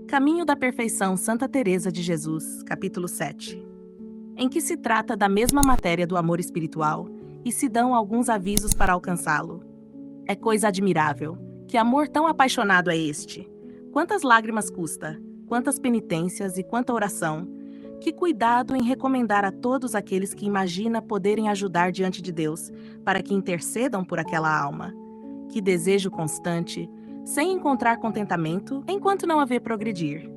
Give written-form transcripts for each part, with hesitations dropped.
Caminho da Perfeição Santa Teresa de Jesus, capítulo 7, em que se trata da mesma matéria do amor espiritual e se dão alguns avisos para alcançá-lo. É coisa admirável, que amor tão apaixonado é este! Quantas lágrimas custa, quantas penitências e quanta oração! Que cuidado em recomendar a todos aqueles que imagina poderem ajudar diante de Deus, para que intercedam por aquela alma. Que desejo constante, sem encontrar contentamento, enquanto não a vê progredir.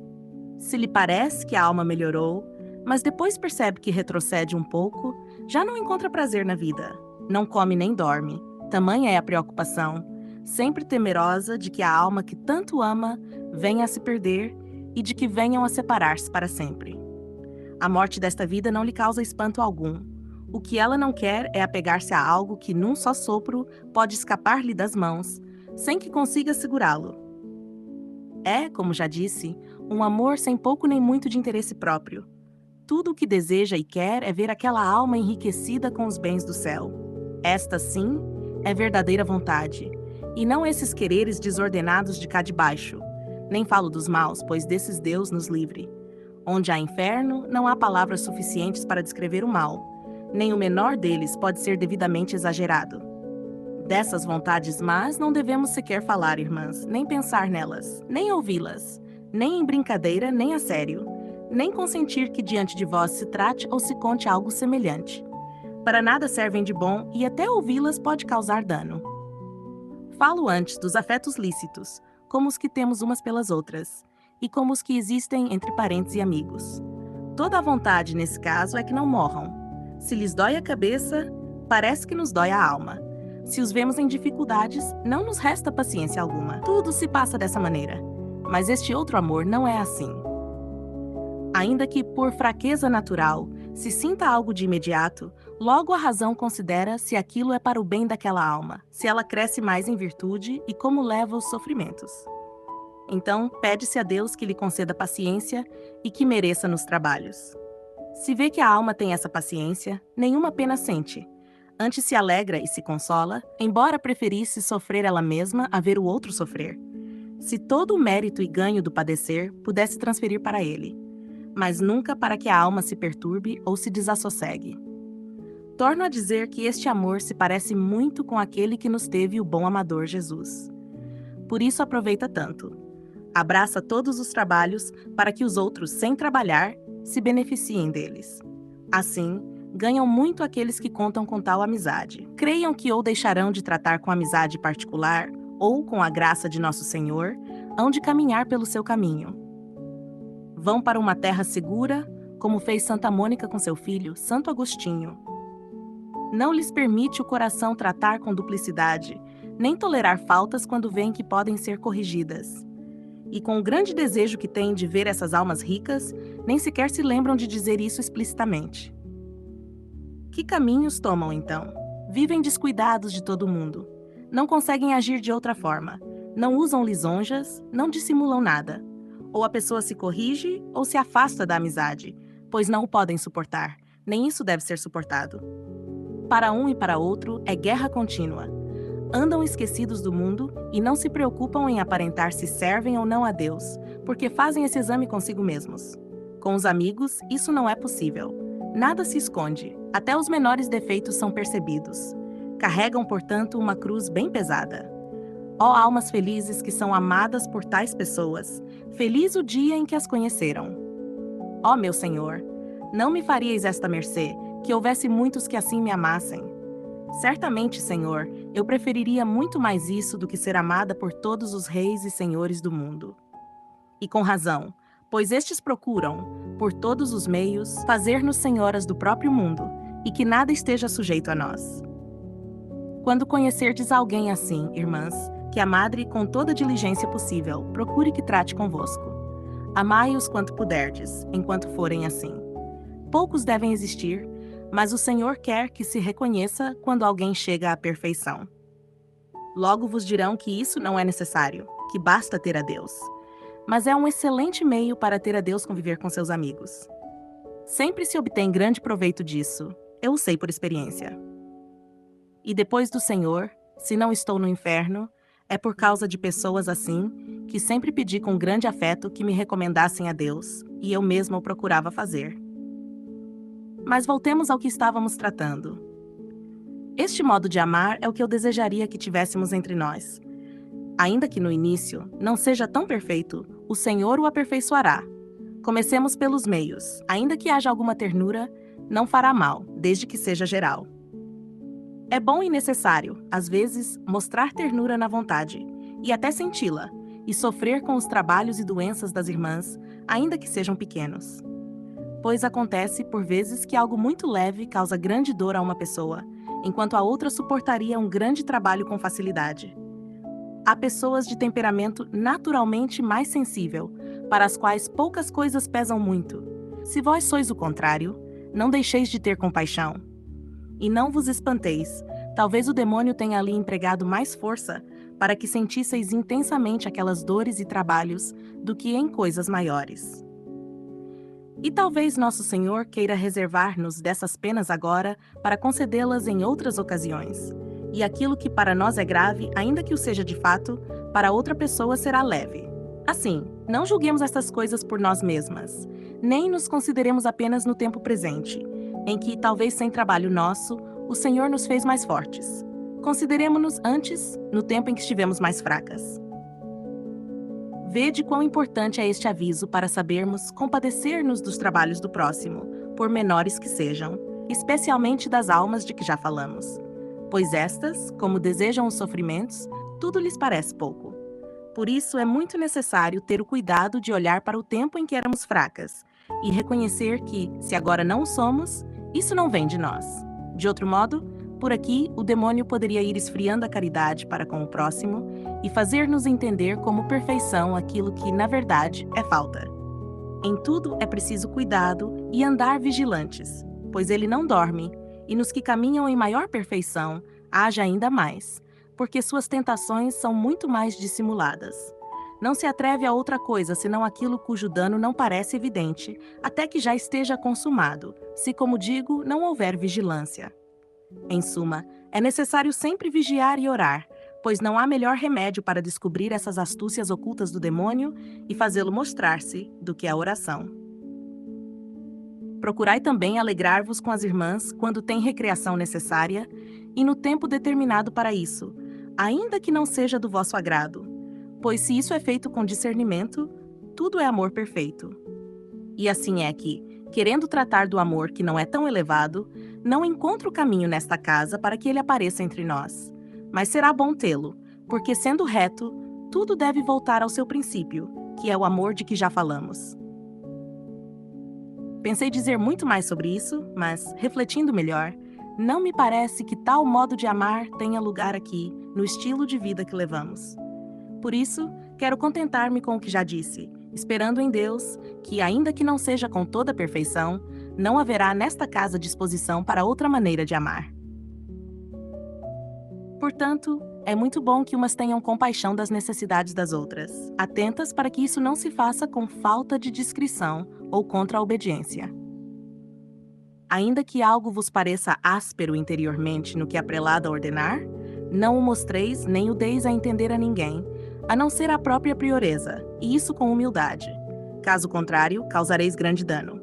Se lhe parece que a alma melhorou, mas depois percebe que retrocede um pouco, já não encontra prazer na vida. Não come nem dorme. Tamanha é a preocupação, sempre temerosa de que a alma que tanto ama venha a se perder e de que venham a separar-se para sempre. A morte desta vida não lhe causa espanto algum. O que ela não quer é apegar-se a algo que, num só sopro, pode escapar-lhe das mãos, sem que consiga segurá-lo. É, como já disse, um amor sem pouco nem muito de interesse próprio. Tudo o que deseja e quer é ver aquela alma enriquecida com os bens do céu. Esta, sim, é verdadeira vontade, e não esses quereres desordenados de cá de baixo. Nem falo dos maus, pois desses Deus nos livre. Onde há inferno, não há palavras suficientes para descrever o mal. Nem o menor deles pode ser devidamente exagerado. Dessas vontades más não devemos sequer falar, irmãs, nem pensar nelas, nem ouvi-las, nem em brincadeira, nem a sério, nem consentir que diante de vós se trate ou se conte algo semelhante. Para nada servem de bom e até ouvi-las pode causar dano. Falo antes dos afetos lícitos, como os que temos umas pelas outras, e como os que existem entre parentes e amigos. Toda a vontade, nesse caso, é que não morram. Se lhes dói a cabeça, parece que nos dói a alma. Se os vemos em dificuldades, não nos resta paciência alguma. Tudo se passa dessa maneira. Mas este outro amor não é assim. Ainda que, por fraqueza natural, se sinta algo de imediato, logo a razão considera se aquilo é para o bem daquela alma, se ela cresce mais em virtude e como leva os sofrimentos. Então, pede-se a Deus que lhe conceda paciência e que mereça nos trabalhos. Se vê que a alma tem essa paciência, nenhuma pena sente. Antes se alegra e se consola, embora preferisse sofrer ela mesma a ver o outro sofrer. Se todo o mérito e ganho do padecer pudesse transferir para ele, mas nunca para que a alma se perturbe ou se desassossegue. Torno a dizer que este amor se parece muito com aquele que nos teve o bom amador Jesus. Por isso aproveita tanto. Abraça todos os trabalhos para que os outros, sem trabalhar, se beneficiem deles. Assim, ganham muito aqueles que contam com tal amizade. Creiam que ou deixarão de tratar com amizade particular, ou, com a graça de Nosso Senhor, hão de caminhar pelo seu caminho. Vão para uma terra segura, como fez Santa Mônica com seu filho, Santo Agostinho. Não lhes permite o coração tratar com duplicidade, nem tolerar faltas quando veem que podem ser corrigidas. E com o grande desejo que têm de ver essas almas ricas, nem sequer se lembram de dizer isso explicitamente. Que caminhos tomam, então? Vivem descuidados de todo mundo. Não conseguem agir de outra forma. Não usam lisonjas, não dissimulam nada. Ou a pessoa se corrige ou se afasta da amizade, pois não o podem suportar. Nem isso deve ser suportado. Para um e para outro é guerra contínua. Andam esquecidos do mundo e não se preocupam em aparentar se servem ou não a Deus, porque fazem esse exame consigo mesmos. Com os amigos, isso não é possível. Nada se esconde, até os menores defeitos são percebidos. Carregam, portanto, uma cruz bem pesada. Ó almas felizes que são amadas por tais pessoas, feliz o dia em que as conheceram. Ó meu Senhor, não me faríeis esta mercê, que houvesse muitos que assim me amassem. Certamente, Senhor, eu preferiria muito mais isso do que ser amada por todos os reis e senhores do mundo. E com razão, pois estes procuram, por todos os meios, fazer-nos senhoras do próprio mundo, e que nada esteja sujeito a nós. Quando conhecerdes alguém assim, irmãs, que a madre, com toda a diligência possível, procure que trate convosco. Amai-os quanto puderdes, enquanto forem assim. Poucos devem existir, mas o Senhor quer que se reconheça quando alguém chega à perfeição. Logo vos dirão que isso não é necessário, que basta ter a Deus. Mas é um excelente meio para ter a Deus conviver com seus amigos. Sempre se obtém grande proveito disso, eu o sei por experiência. E depois do Senhor, Se não estou no inferno, é por causa de pessoas assim, que sempre pedi com grande afeto que me recomendassem a Deus, e eu mesma o procurava fazer. Mas voltemos ao que estávamos tratando. Este modo de amar é o que eu desejaria que tivéssemos entre nós. Ainda que no início não seja tão perfeito, o Senhor o aperfeiçoará. Comecemos pelos meios. Ainda que haja alguma ternura, não fará mal, desde que seja geral. É bom e necessário, às vezes, mostrar ternura na vontade, e até senti-la, e sofrer com os trabalhos e doenças das irmãs, ainda que sejam pequenos. Pois acontece, por vezes, que algo muito leve causa grande dor a uma pessoa, enquanto a outra suportaria um grande trabalho com facilidade. Há pessoas de temperamento naturalmente mais sensível, para as quais poucas coisas pesam muito. Se vós sois o contrário, não deixeis de ter compaixão. E não vos espanteis, talvez o demônio tenha ali empregado mais força para que sentisseis intensamente aquelas dores e trabalhos do que em coisas maiores. E talvez nosso Senhor queira reservar-nos dessas penas agora para concedê-las em outras ocasiões. E aquilo que para nós é grave, ainda que o seja de fato, para outra pessoa será leve. Assim, não julguemos estas coisas por nós mesmas, nem nos consideremos apenas no tempo presente, em que, talvez sem trabalho nosso, o Senhor nos fez mais fortes. Consideremo-nos antes, no tempo em que estivemos mais fracas. Vede quão importante é este aviso para sabermos compadecer-nos dos trabalhos do próximo, por menores que sejam, especialmente das almas de que já falamos. Pois estas, como desejam os sofrimentos, tudo lhes parece pouco. Por isso é muito necessário ter o cuidado de olhar para o tempo em que éramos fracas e reconhecer que, se agora não o somos, isso não vem de nós. De outro modo, por aqui, o demônio poderia ir esfriando a caridade para com o próximo e fazer-nos entender como perfeição aquilo que, na verdade, é falta. Em tudo é preciso cuidado e andar vigilantes, pois ele não dorme, e nos que caminham em maior perfeição, haja ainda mais, porque suas tentações são muito mais dissimuladas. Não se atreve a outra coisa senão aquilo cujo dano não parece evidente, até que já esteja consumado, se, como digo, não houver vigilância. Em suma, é necessário sempre vigiar e orar, pois não há melhor remédio para descobrir essas astúcias ocultas do demônio e fazê-lo mostrar-se do que a oração. Procurai também alegrar-vos com as irmãs quando tem recreação necessária e no tempo determinado para isso, ainda que não seja do vosso agrado, pois se isso é feito com discernimento, tudo é amor perfeito. E assim é que, querendo tratar do amor que não é tão elevado, não encontro o caminho nesta casa para que ele apareça entre nós. Mas será bom tê-lo, porque sendo reto, tudo deve voltar ao seu princípio, que é o amor de que já falamos. Pensei dizer muito mais sobre isso, mas, refletindo melhor, não me parece que tal modo de amar tenha lugar aqui, no estilo de vida que levamos. Por isso, quero contentar-me com o que já disse, esperando em Deus que, ainda que não seja com toda a perfeição, não haverá nesta casa disposição para outra maneira de amar. Portanto, é muito bom que umas tenham compaixão das necessidades das outras, atentas para que isso não se faça com falta de discrição ou contra a obediência. Ainda que algo vos pareça áspero interiormente no que a prelada ordenar, não o mostreis nem o deis a entender a ninguém, a não ser a própria prioresa, e isso com humildade. Caso contrário, causareis grande dano.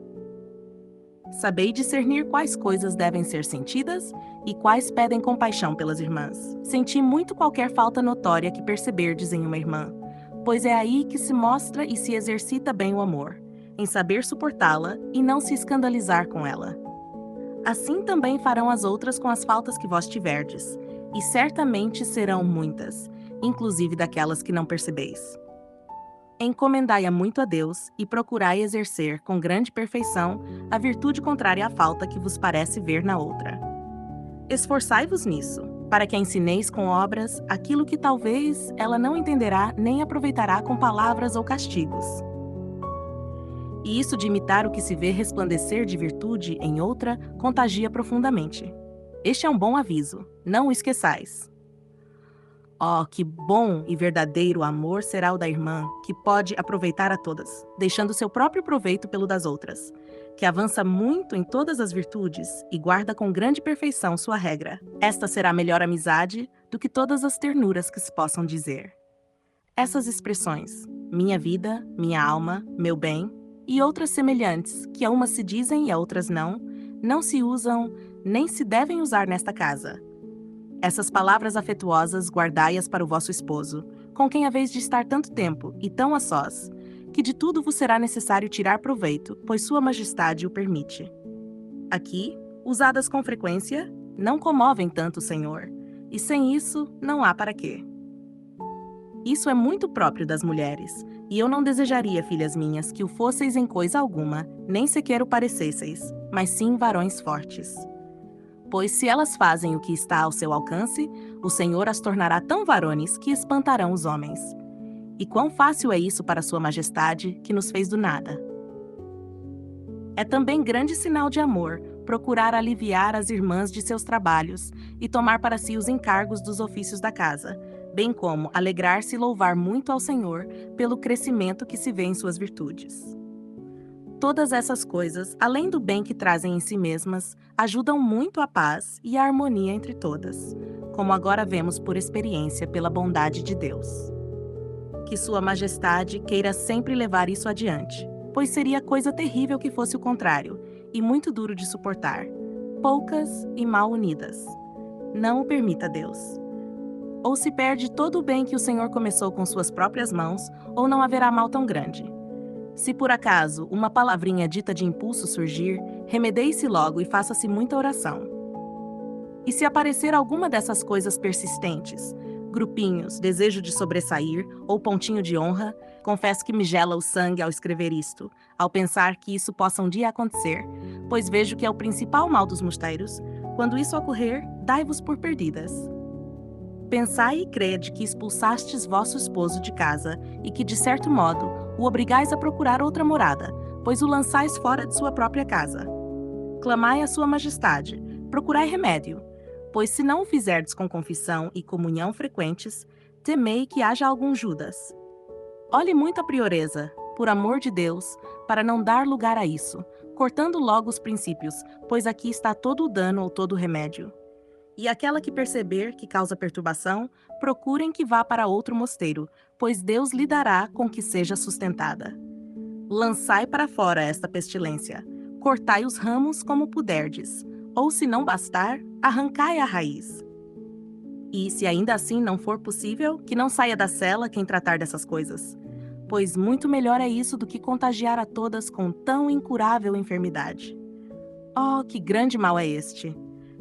Sabei discernir quais coisas devem ser sentidas e quais pedem compaixão pelas irmãs. Senti muito qualquer falta notória que perceberdes em uma irmã, pois é aí que se mostra e se exercita bem o amor, em saber suportá-la e não se escandalizar com ela. Assim também farão as outras com as faltas que vós tiverdes, e certamente serão muitas, inclusive daquelas que não percebeis. Encomendai-a muito a Deus e procurai exercer com grande perfeição a virtude contrária à falta que vos parece ver na outra. Esforçai-vos nisso, para que a ensineis com obras aquilo que talvez ela não entenderá nem aproveitará com palavras ou castigos. E isso de imitar o que se vê resplandecer de virtude em outra contagia profundamente. Este é um bom aviso, não o esqueçais. Oh, que bom e verdadeiro amor será o da irmã, que pode aproveitar a todas, deixando seu próprio proveito pelo das outras, que avança muito em todas as virtudes e guarda com grande perfeição sua regra. Esta será a melhor amizade, do que todas as ternuras que se possam dizer. Essas expressões, minha vida, minha alma, meu bem, e outras semelhantes, que a umas se dizem e a outras não, não se usam nem se devem usar nesta casa. Essas palavras afetuosas guardai-as para o vosso esposo, com quem haveis de estar tanto tempo e tão a sós, que de tudo vos será necessário tirar proveito, pois sua majestade o permite. Aqui, usadas com frequência, não comovem tanto o Senhor, e sem isso não há para quê. Isso é muito próprio das mulheres, e eu não desejaria, filhas minhas, que o fosseis em coisa alguma, nem sequer o parecesseis, mas sim varões fortes. Pois se elas fazem o que está ao seu alcance, o Senhor as tornará tão varones que espantarão os homens. E quão fácil é isso para Sua Majestade, que nos fez do nada. É também grande sinal de amor procurar aliviar as irmãs de seus trabalhos e tomar para si os encargos dos ofícios da casa, bem como alegrar-se e louvar muito ao Senhor pelo crescimento que se vê em suas virtudes. Todas essas coisas, além do bem que trazem em si mesmas, ajudam muito a paz e a harmonia entre todas, como agora vemos por experiência pela bondade de Deus. Que Sua Majestade queira sempre levar isso adiante, pois seria coisa terrível que fosse o contrário, e muito duro de suportar, poucas e mal unidas. Não o permita Deus. Ou se perde todo o bem que o Senhor começou com suas próprias mãos, ou não haverá mal tão grande. Se por acaso uma palavrinha dita de impulso surgir, remedeie-se logo e faça-se muita oração. E se aparecer alguma dessas coisas persistentes, grupinhos, desejo de sobressair ou pontinho de honra, confesso que me gela o sangue ao escrever isto, ao pensar que isso possa um dia acontecer, pois vejo que é o principal mal dos mosteiros. Quando isso ocorrer, dai-vos por perdidas. Pensai e crede que expulsastes vosso esposo de casa e que, de certo modo, o obrigais a procurar outra morada, pois o lançais fora de sua própria casa. Clamai a Sua Majestade, procurai remédio, pois se não o fizerdes com confissão e comunhão frequentes, temei que haja algum Judas. Olhe muito a prioresa, por amor de Deus, para não dar lugar a isso, cortando logo os princípios, pois aqui está todo o dano ou todo o remédio. E aquela que perceber que causa perturbação, procurem que vá para outro mosteiro, pois Deus lhe dará com que seja sustentada. Lançai para fora esta pestilência, cortai os ramos como puderdes, ou se não bastar, arrancai a raiz. E se ainda assim não for possível, que não saia da cela quem tratar dessas coisas, pois muito melhor é isso do que contagiar a todas com tão incurável enfermidade. Oh, que grande mal é este!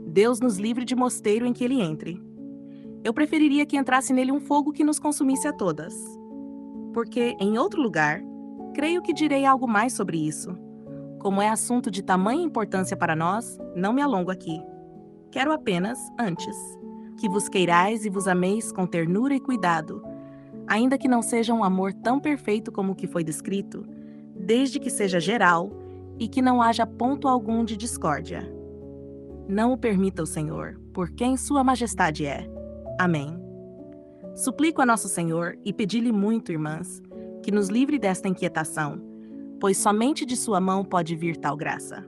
Deus nos livre de mosteiro em que ele entre. Eu preferiria que entrasse nele um fogo que nos consumisse a todas. Porque, em outro lugar, creio que direi algo mais sobre isso. Como é assunto de tamanha importância para nós, não me alongo aqui. Quero apenas, antes, que vos queirais e vos ameis com ternura e cuidado, ainda que não seja um amor tão perfeito como o que foi descrito, desde que seja geral e que não haja ponto algum de discórdia. Não o permita o Senhor, por quem Sua Majestade é. Amém. Suplico a nosso Senhor e pedi-lhe muito, irmãs, que nos livre desta inquietação, pois somente de Sua mão pode vir tal graça.